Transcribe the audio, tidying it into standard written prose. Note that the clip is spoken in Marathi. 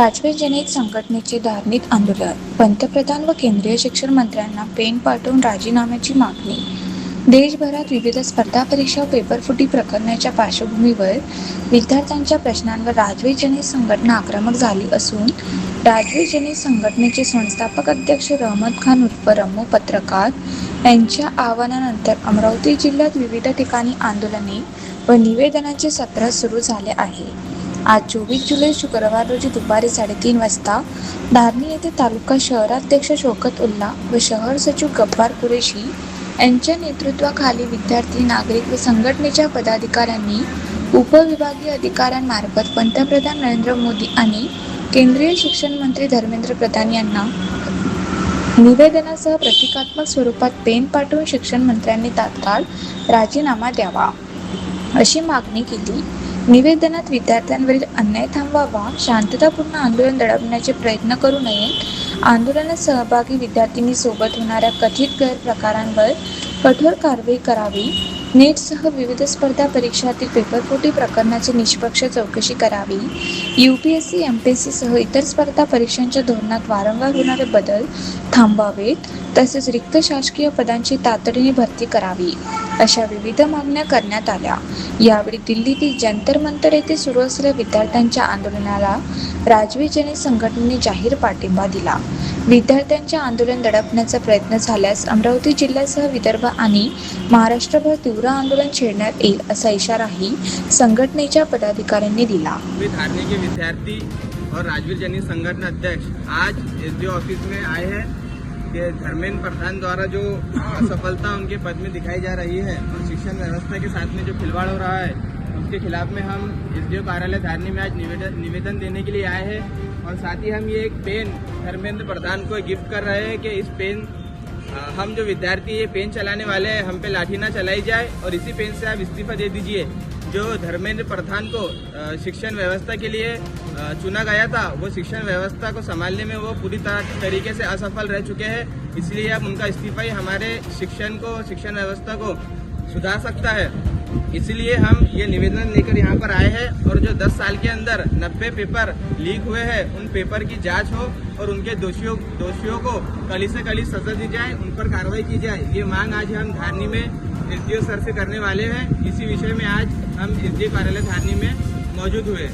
राजवीर जनहित संघटनेचे धार्मिक आंदोलन, पंतप्रधान व केंद्रीय शिक्षण मंत्र्यांना पेन पाठवून राजीनाम्याची मागणी. देशभरात विविध स्पर्धा परीक्षा व पेपरफुटी प्रकरणाच्या पार्श्वभूमीवर विद्यार्थ्यांच्या प्रश्नांवर राजवीर जनहित संघटना आक्रमक झाली असून राजवीर जनहित संघटनेचे संस्थापक अध्यक्ष रहमत खान उर्फ रम्मू पत्रकार यांच्या आवाहनानंतर अमरावती जिल्ह्यात विविध ठिकाणी आंदोलने व निवेदनांचे सत्र सुरू झाले आहे. आज 24 जुलै शुक्रवार रोजी दुपारी 3:30 वाजता धारणी येथे तालुका शहराध्यक्ष शौकत उल्ला व शहर सचिव गब्बार कुरेशी यांच्या नेतृत्वाखाली विद्यार्थी, नागरिक व संघटनेच्या पदाधिकाऱ्यांनी उपविभागीय अधिकाऱ्यांमार्फत पंतप्रधान नरेंद्र मोदी आणि केंद्रीय शिक्षण मंत्री धर्मेंद्र प्रधान यांना निवेदनासह प्रतिकात्मक स्वरूपात पेन पाठवून शिक्षण मंत्र्यांनी तात्काळ राजीनामा द्यावा अशी मागणी केली. निवेदनात विद्यार्थ्यांवरील अन्याय थांबवावा, शांततापूर्ण आंदोलन दडपण्याचे प्रयत्न करू नयेत, आंदोलनात सहभागी विद्यार्थिनींसोबत होणाऱ्या कथित गैरप्रकारांवर कठोर कारवाई करावी, नेटसह विविध स्पर्धा परीक्षातील पेपरफुटी प्रकरणाची निष्पक्ष चौकशी करावी, UPSC, MPSC सह इतर स्पर्धा परीक्षांच्या धोरणात वारंवार होणारे बदल थांबवावेत, तसेच रिक्त शासकीय पदांची तातडीने भरती करावी, अशा विविध मागण्या करण्यात आल्या. यावेळी दिल्लीतील जंतर मंतर येथे सुरू असलेल्या विद्यार्थ्यांच्या आंदोलनाला राजवीर जनहित संघटनेने जाहीर पाठिंबा दिला. विद्यार्थ्यांचे आंदोलन दडपण्याचा प्रयत्न झाल्यास अमरावती जिल्ह्यासह विदर्भ आणि महाराष्ट्रभर तीव्र आंदोलन छेडण्यात येईल असा इशाराही संघटनेच्या पदाधिकाऱ्यांनी दिला. धारणी के विद्यार्थी और राजवीर जनहित संगठन अध्यक्ष आज SDO ऑफिस में आए हैं कि धर्मेंद्र प्रधान द्वारा जो असफलता उनके पद में दिखाई जा रही है और शिक्षण व्यवस्था के साथ में जो खिलवाड़ हो रहा है उसके खिलाफ में हम SDO कार्यालय धारणी में आज निवेदन देने के लिए आए हैं और साथ ही हम ये एक पेन धर्मेंद्र प्रधान को गिफ्ट कर रहे हैं कि इस पेन हम जो विद्यार्थी ये पेन चलाने वाले हैं हम पे लाठी ना चलाई जाए और इसी पेन से आप इस्तीफा दे दीजिए। जो धर्मेंद्र प्रधान को शिक्षण व्यवस्था के लिए चुना गया था वो शिक्षण व्यवस्था को संभालने में वो पूरी तरीके से असफल रह चुके हैं, इसलिए अब उनका इस्तीफा ही हमारे शिक्षण व्यवस्था को सुधार सकता है। इसलिए हम ये निवेदन लेकर यहाँ पर आए हैं और जो 10 साल के अंदर 90 पेपर लीक हुए हैं उन पेपर की जांच हो और उनके दोषियों को कड़ी से कड़ी सजा दी जाए, उन पर कार्रवाई की जाए। ये मांग आज हम धारणी में SDO सर से करने वाले हैं। इसी विषय में आज हम SDO कार्यालय धारणी में मौजूद हुए।